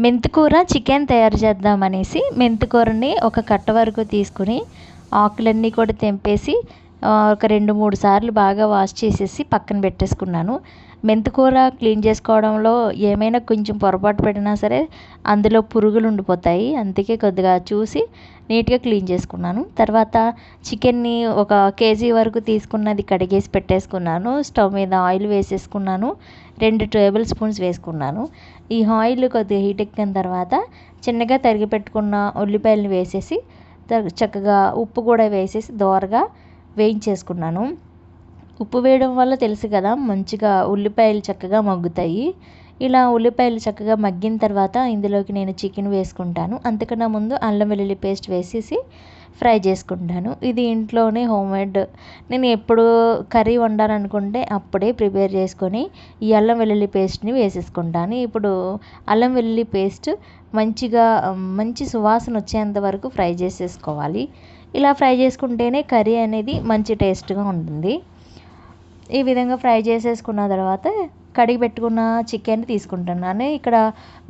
మెంతికూర చికెన్ తయారు చేద్దామనేసి మెంతికూరని ఒక కట్ట వరకు తీసుకుని ఆకులన్నీ కూడా తెంపేసి ఒక 2-3 సార్లు బాగా వాష్ చేసేసి పక్కన పెట్టేసుకున్నాను. మెంతికూర క్లీన్ చేసుకోవడంలో ఏమైనా కొంచెం పొరపాటు పడినా సరే అందులో పురుగులు ఉండిపోతాయి. అందుకే కొద్దిగా చూసి నీట్గా క్లీన్ చేసుకున్నాను. తర్వాత చికెన్ని ఒక కేజీ వరకు తీసుకున్నది కడిగేసి పెట్టేసుకున్నాను. స్టవ్ మీద ఆయిల్ వేసేసుకున్నాను. 2 టేబుల్ స్పూన్స్ వేసుకున్నాను. ఈ ఆయిల్ కొద్దిగా హీట్ ఎక్కిన తర్వాత చిన్నగా తరిగి పెట్టుకున్న ఉల్లిపాయలను వేసేసి చక్కగా ఉప్పు కూడా వేసేసి దోరగా వేయించేసుకున్నాను. ఉప్పు వేయడం వల్ల తెలుసు కదా, మంచిగా ఉల్లిపాయలు చక్కగా మగ్గుతాయి. ఇలా ఉల్లిపాయలు చక్కగా మగ్గిన తర్వాత ఇందులోకి నేను చికెన్ వేసుకుంటాను. అంతకన్నా ముందు అల్లం వెల్లుల్లి పేస్ట్ వేసేసి ఫ్రై చేసుకుంటాను. ఇది ఇంట్లోనే హోమ్మేడ్. నేను ఎప్పుడు కర్రీ వండాలనుకుంటే అప్పుడే ప్రిపేర్ చేసుకొని ఈ అల్లం వెల్లుల్లి పేస్ట్ని వేసేసుకుంటాను. ఇప్పుడు అల్లం వెల్లుల్లి పేస్ట్ మంచిగా మంచి సువాసన వచ్చేంత వరకు ఫ్రై చేసేసుకోవాలి. ఇలా ఫ్రై చేసుకుంటేనే కర్రీ అనేది మంచి టేస్ట్గా ఉంటుంది. ఈ విధంగా ఫ్రై చేసేసుకున్న తర్వాత కడిగి పెట్టుకున్న చికెన్ తీసుకుంటున్నాను. ఇక్కడ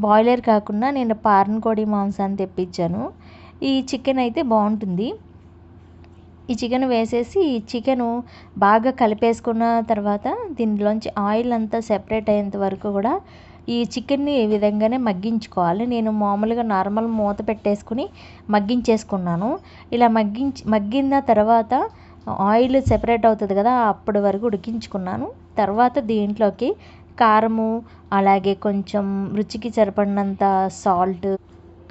బాయిలర్ కాకుండా నేను పారన్ కోడి మాంసాన్ని తెప్పించాను. ఈ చికెన్ అయితే బాగుంటుంది. ఈ చికెన్ వేసేసి ఈ చికెను బాగా కలిపేసుకున్న తర్వాత దీనిలోంచి ఆయిల్ అంతా సెపరేట్ అయ్యేంత వరకు కూడా ఈ చికెన్ని ఈ విధంగానే మగ్గించుకోవాలి. నేను మామూలుగా నార్మల్ మూత పెట్టేసుకుని మగ్గించేసుకున్నాను. ఇలా మగ్గిన తర్వాత ఆయిల్ సెపరేట్ అవుతుంది కదా, అప్పటి వరకు ఉడికించుకున్నాను. తర్వాత దీంట్లోకి కారము, అలాగే కొంచెం రుచికి సరిపడినంత సాల్ట్.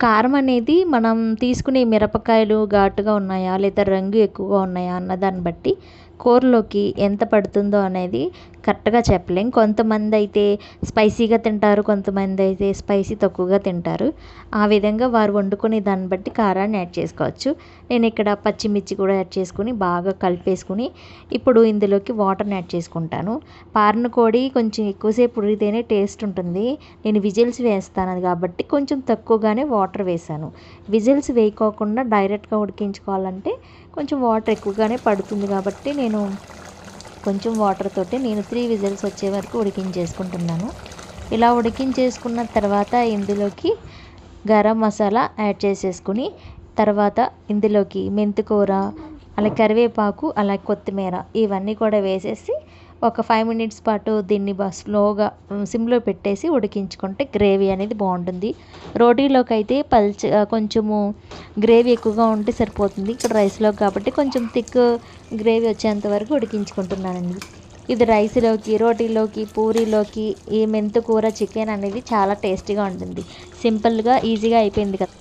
కారం అనేది మనం తీసుకునే మిరపకాయలు ఘాటుగా ఉన్నాయా లేదా రంగు ఎక్కువగా ఉన్నాయా అన్న దాన్ని బట్టి కూరలోకి ఎంత పడుతుందో అనేది కరెక్ట్గా చెప్పలేం. కొంతమంది అయితే స్పైసీగా తింటారు, కొంతమంది అయితే స్పైసీ తక్కువగా తింటారు. ఆ విధంగా వారు వండుకునే దాన్ని బట్టి కారాన్ని యాడ్ చేసుకోవచ్చు. నేను ఇక్కడ పచ్చిమిర్చి కూడా యాడ్ చేసుకుని బాగా కలిపేసుకుని ఇప్పుడు ఇందులోకి వాటర్ని యాడ్ చేసుకుంటాను. పారిన కోడి కొంచెం ఎక్కువసేపు ఉడికితేనే టేస్ట్ ఉంటుంది. నేను విజిల్స్ వేస్తాను కాబట్టి కొంచెం తక్కువగానే వాటర్ వేసాను. విజిల్స్ వేయకోకుండా డైరెక్ట్గా ఉడికించుకోవాలంటే కొంచెం వాటర్ ఎక్కువగానే పడుతుంది కాబట్టి నేను కొంచెం వాటర్ తోటి 3 విజిల్స్ వచ్చే వరకు ఉడికించేసుకుంటున్నాను. ఇలా ఉడికించేసుకున్న తర్వాత ఇందులోకి గరం మసాలా యాడ్ చేసేసుకుని తర్వాత ఇందులోకి మెంతికూర, అలాగే కరివేపాకు, అలాగే కొత్తిమీర ఇవన్నీ కూడా వేసేసి ఒక 5 మినిట్స్ పాటు దీన్ని స్లోగా సిమ్లో పెట్టేసి ఉడికించుకుంటే గ్రేవీ అనేది బాగుంటుంది. రోటీలోకి అయితే కొంచెము గ్రేవీ ఎక్కువగా ఉంటే సరిపోతుంది. ఇక్కడ రైస్లోకి కాబట్టి కొంచెం థిక్ గ్రేవీ వచ్చేంత వరకు ఉడికించుకుంటున్నానండి. ఇది రైస్లోకి, రోటీలోకి, పూరీలోకి ఈ మెంతికూర చికెన్ అనేది చాలా టేస్టీగా ఉంటుంది. సింపుల్గా ఈజీగా అయిపోయింది కదా.